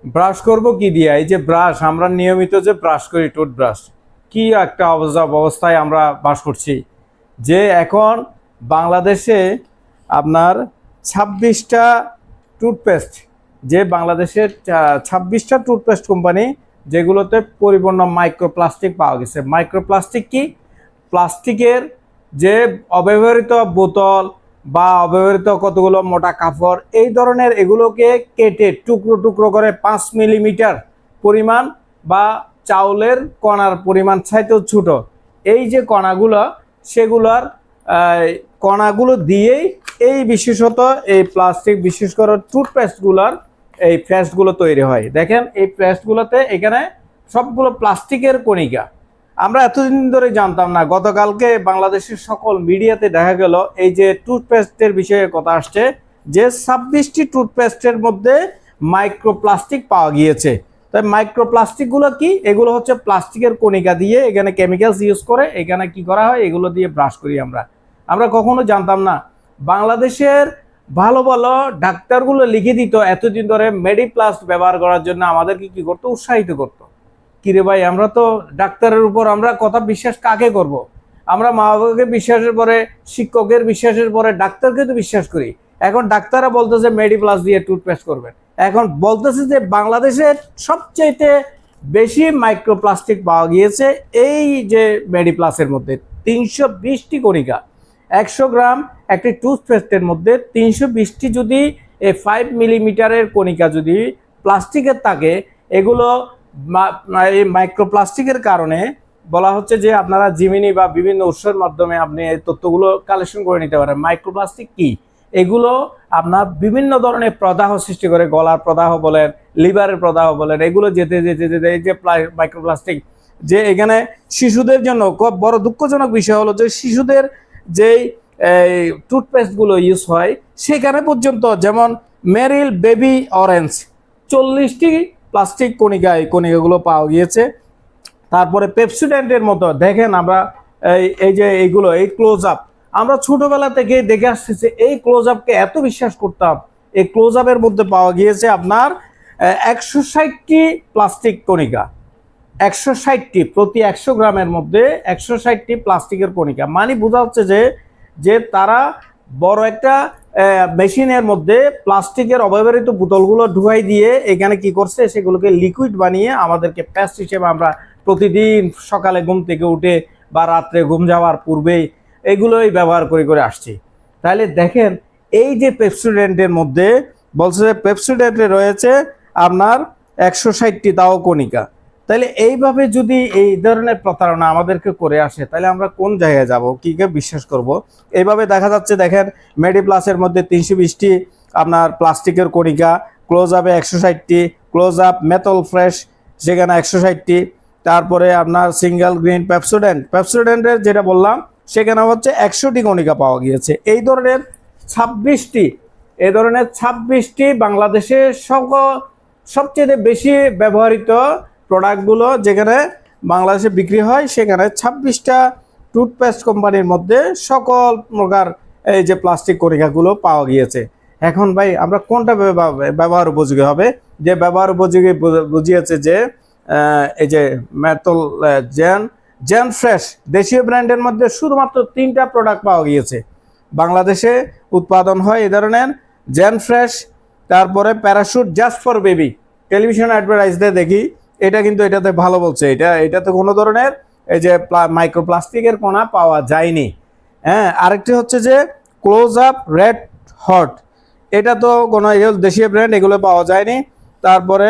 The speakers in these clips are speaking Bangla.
ব্রাশ করব কি দিয়ে? এই যে ব্রাশ, আমরা নিয়মিত যে ব্রাশ করি টুথব্রাশ, কি একটা অবস্থায় আমরা বাস করছি, যে এখন বাংলাদেশে আপনার 26টা টুথপেস্ট, যে বাংলাদেশের 26টা টুথপেস্ট কোম্পানি যেগুলোতে পরিপূর্ণ মাইক্রোপ্লাস্টিক পাওয়া গেছে। মাইক্রোপ্লাস্টিক কি? প্লাস্টিকের যে অব্যবহৃত বোতল বা অব্যবহৃত কতগুলো মোটা কাপড়, এই ধরনের এগুলোকে কেটে টুকরো টুকরো করে 5 মিলিমিটার পরিমাণ বা চাউলের কণার পরিমাণ চাইতেও ছোট এই যে কণাগুলো, সেগুলোর কণাগুলো দিয়েই এই বিশেষত এই প্লাস্টিক, বিশেষ করে টুথপেস্টগুলোর এই পেস্টগুলো তৈরি হয়। দেখেন এই পেস্টগুলোতে এখানে সবগুলো প্লাস্টিকের কণিকা। আমরা এতদিন ধরে জানতাম না, গতকালকে বাংলাদেশের সকল মিডিয়াতে দেখা গেল এই যে টুথপেস্টের বিষয়ে কথা আসছে, যে 26টি টুথপেস্টের মধ্যে মাইক্রোপ্লাস্টিক পাওয়া গিয়েছে। তাই মাইক্রোপ্লাস্টিকগুলো কি? এগুলো হচ্ছে প্লাস্টিকের কণিকা দিয়ে এখানে কেমিক্যালস ইউজ করে এখানে কি করা হয়, এগুলো দিয়ে ব্রাশ করি আমরা। আমরা কখনো জানতাম না। বাংলাদেশের ভালো ভালো ডাক্তারগুলো লিখে দিত এতদিন ধরে মেডিপ্লাস্ট ব্যবহার করার জন্য, আমাদেরকে কি করতো? উৎসাহিত করতো। কিরে ভাই, আমরা তো ডাক্তারের উপর আমরা কথা বিশ্বাস কাকে করব? আমরা মা বাবাকে বিশ্বাসের পরে, শিক্ষকের বিশ্বাসের পরে ডাক্তারকে তো বিশ্বাস করি। এখন ডাক্তাররা বলতেছে মেডিপ্লাস দিয়ে টুথপেস্ট করবেন। এখন বলতেছে যে বাংলাদেশের সবচেয়ে বেশি মাইক্রোপ্লাস্টিক পাওয়া গিয়েছে এই যে মেডিপ্লাসের মধ্যে। 320টি কণিকা, 100 গ্রাম একটি টুথপেস্টের মধ্যে 320টি যদি 5 মিলিমিটারের কণিকা যদি প্লাস্টিকের থাকে, এগুলো এই মাইক্রোপ্লাস্টিকের কারণে বলা হচ্ছে যে আপনারা জিমিনি বা বিভিন্ন উৎসের মাধ্যমে আপনি এই তথ্যগুলো কালেকশন করে নিতে পারেন। মাইক্রোপ্লাস্টিক কি? এগুলো আপনার বিভিন্ন ধরনের প্রদাহ সৃষ্টি করে, গলার প্রদাহ বলেন, লিভারের প্রদাহ বলেন, এগুলো যেতে যেতে যেতে এই যে মাইক্রোপ্লাস্টিক, যে এখানে শিশুদের জন্য খুব বড় দুঃখজনক বিষয় হলো যে শিশুদের যেই টুথপেস্টগুলো ইউজ হয় সেখানে পর্যন্ত, যেমন মেরিল বেবি অরেঞ্জ, 40টি প্লাস্টিক কণিকা, এই কণিকাগুলো পাওয়া গিয়েছে। তারপরে পেপসুডেন্টের মতো দেখেন, আমরা এই যে এইগুলো, এই ক্লোজ আপ, আমরা ছোটবেলা থেকে দেখে আসতেছি এই ক্লোজ আপকে এত বিশ্বাস করতাম। এই ক্লোজ আপের মধ্যে পাওয়া গিয়েছে আপনার 160টি প্লাস্টিক কণিকা। 160টি, প্রতি 100 গ্রামের মধ্যে 160টি প্লাস্টিকের কণিকা। মানে বোঝা হচ্ছে যে যে তারা বড় একটা মেশিনের মধ্যে প্লাস্টিকের অব্যবহৃত বোতলগুলো ঢুকাই দিয়ে এখানে কি করছে, সেগুলোকে লিকুইড বানিয়ে আমাদেরকে পেস্ট হিসেবে আমরা প্রতিদিন সকালে ঘুম থেকে উঠে বা রাত্রে ঘুম যাওয়ার পূর্বেই এগুলোই ব্যবহার করে করে আসছি। তাহলে দেখেন এই যে পেপসুডেন্টের মধ্যে বলছে যে পেপসুডেন্টে রয়েছে আপনার 160টি তাও কণিকা। তাহলে এইভাবে যদি এই ধরনের প্রতারণা আমাদেরকে করে আসে, তাহলে আমরা কোন জায়গায় যাব, কি কে বিশ্বাস করব? এইভাবে দেখা যাচ্ছে, দেখেন মেডিপ্লাসের মধ্যে 320টি আপনার প্লাস্টিকের কণিকা, ক্লোজ আপে 160টি, ক্লোজ আপ মেথল ফ্রেশ সেখানে 160টি, তারপরে আপনার সিঙ্গেল গ্রিন পেপসোডেন্টের যেটা বললাম সেখানে হচ্ছে 100টি কণিকা পাওয়া গিয়েছে। এই ধরনের 26টি, এই ধরনের 26টি বাংলাদেশের সবচেয়ে বেশি ব্যবহৃত প্রোডাক্টগুলো যেখানে বাংলাদেশে বিক্রি হয়, সেখানে 26টা টুথপেস্ট কোম্পানির মধ্যে সকল প্রকার এই যে প্লাস্টিক কণিকাগুলো পাওয়া গিয়েছে। এখন ভাই আমরা কোনটা ব্যবহার উপযোগী হবে? যে ব্যবহার উপযোগী বুঝিয়েছে যে এই যে মেটল জেন ফ্রেশ দেশীয় ব্র্যান্ডের মধ্যে শুধুমাত্র 3টা প্রোডাক্ট পাওয়া গিয়েছে। বাংলাদেশে উৎপাদন হয় এই ধরনের জেন ফ্রেশ, তারপরে parachute just for baby, television advertise দিয়ে দেখি এটা, কিন্তু এটাতে ভালো বলছে, এটাতে কোনো ধরনের এই যে মাইক্রোপ্লাস্টিকের কণা পাওয়া যায়নি। হ্যাঁ, আরেকটি হচ্ছে যে ক্লোজ আপ রেড হট, এটা তো কোনো দেশীয় ব্র্যান্ড, এগুলো পাওয়া যায়নি। তারপরে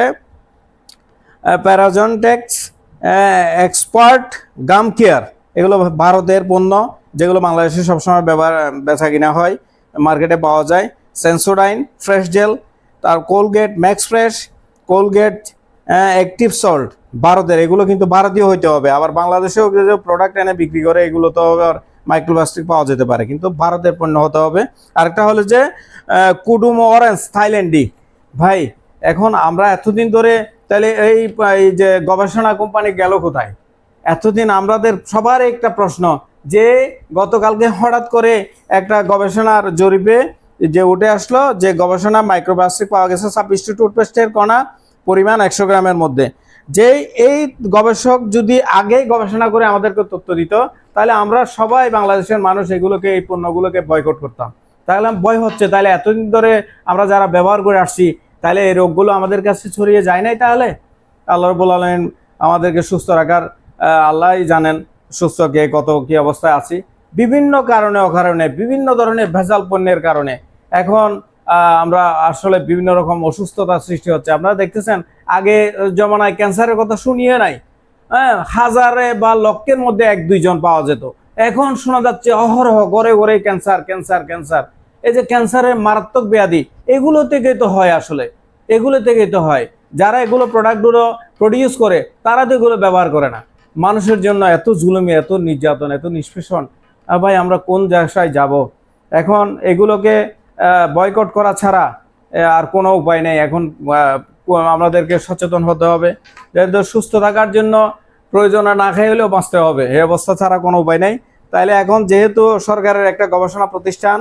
প্যারাজনটেক্স এক্সপার্ট গাম কেয়ার, এগুলো ভারতের পণ্য, যেগুলো বাংলাদেশে সবসময় বেচা কিনা হয়, মার্কেটে পাওয়া যায়। সেন্সোডাইন ফ্রেশ জেল, তার Colgate max fresh, Colgate active salt, ভারতের, এগুলো কিন্তু ভারতীয় হইতে হবে। আবার বাংলাদেশেও যে প্রোডাক্ট এনে বিক্রি করে এগুলো তো আবার মাইক্রোপ্লাস্টিক পাওয়া যেতে পারে, কিন্তু ভারতের পণ্য হতে হবে। আরেকটা হলো যে কুডুমো অরেঞ্জ থাইল্যান্ডি। ভাই এখন আমরা এতদিন ধরে, তাহলে এই যে গবেষণা কোম্পানি গেল কোথায়? এতদিন আমাদের সবার একটা প্রশ্ন, যে গতকালকে হঠাৎ করে একটা গবেষণার জরিপে যে উঠে আসলো যে গবেষণা মাইক্রোপ্লাস্টিক পাওয়া গেছে 26টি টুথপেস্টের কণা পরিমাণ 100 গ্রামের মধ্যে। যে এই গবেষক যদি আগেই গবেষণা করে আমাদেরকে তথ্য দিত, তাহলে আমরা সবাই বাংলাদেশের মানুষ এগুলোকে, এই পণ্যগুলোকে বয়কট করতাম। তাহলে ভয় হচ্ছে, তাহলে এতদিন ধরে আমরা যারা ব্যবহার করে আসছি, তাহলে এই রোগগুলো আমাদের কাছে ছড়িয়ে যায় নাই? তাহলে আল্লাহ রাব্বুল আলামিন আমাদেরকে সুস্থ রাখার, আল্লাহই জানেন সুস্থ কে কত কি অবস্থায় আছি। বিভিন্ন কারণে অকারণে, বিভিন্ন ধরনের ভেজাল পণ্যের কারণে এখন আমরা আসলে বিভিন্ন রকম অসুস্থতার সৃষ্টি হচ্ছে। আপনারা দেখতেছেন আগে জমানায় ক্যান্সারের কথা শুনিয়ে নাই, হ্যাঁ, হাজারে বা লক্ষের মধ্যে 1-2 জন পাওয়া যেত। এখন শোনা যাচ্ছে অহরহ ঘরে ঘরে ক্যান্সার ক্যান্সার ক্যান্সার। এই যে ক্যান্সারের মারাত্মক ব্যাধি, এগুলো থেকেই তো হয়, আসলে এগুলো থেকেই তো হয়। যারা এগুলো প্রোডাক্টগুলো প্রডিউস করে তারা তো এগুলো ব্যবহার করে না। মানুষের জন্য এত জুলুমি, এত নির্যাতন, এত নিষ্পেষণ, ভাই আমরা কোন জায়গায় যাব? এখন এগুলোকে বয়কট করা ছাড়া আর কোনো উপায় নেই। এখন আমাদেরকে সচেতন হতে হবে, যেহেতু সুস্থ থাকার জন্য প্রয়োজনে না খেয়ে হলেও বাঁচতে হবে, এই অবস্থা ছাড়া কোনো উপায় নেই। তাইলে এখন যেহেতু সরকারের একটা গবেষণা প্রতিষ্ঠান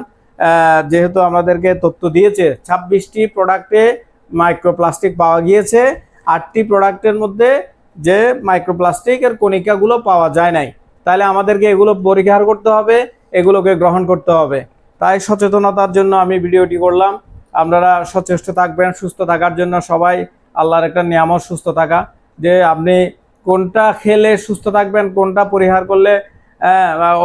যেহেতু আমাদেরকে তথ্য দিয়েছে 26টি প্রোডাক্টে মাইক্রোপ্লাস্টিক পাওয়া গিয়েছে, 8টি প্রোডাক্টের মধ্যে যে মাইক্রোপ্লাস্টিকের কণিকাগুলো পাওয়া যায় নাই, তাহলে আমাদেরকে এগুলো পরিহার করতে হবে, এগুলোকে গ্রহণ করতে হবে। তাই সচেতনতার জন্য আমি ভিডিওটি করলাম। আপনারা সচেষ্ট থাকবেন সুস্থ থাকার জন্য। সবাই আল্লাহর একটা নিয়ামত সুস্থ থাকা, যে আপনি কোনটা খেলে সুস্থ থাকবেন, কোনটা পরিহার করলে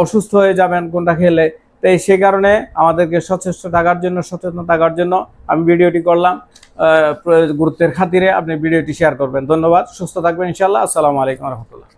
অসুস্থ হয়ে যাবেন, কোনটা খেলে। তাই সে কারণে আমাদেরকে সচেষ্ট থাকার জন্য, সচেতন থাকার জন্য আমি ভিডিওটি করলাম। গুরুত্বের খাতিরে আপনি ভিডিওটি শেয়ার করবেন। ধন্যবাদ। সুস্থ থাকবেন ইনশাআল্লাহ। আসসালামু আলাইকুম রহমতুল্লাহ।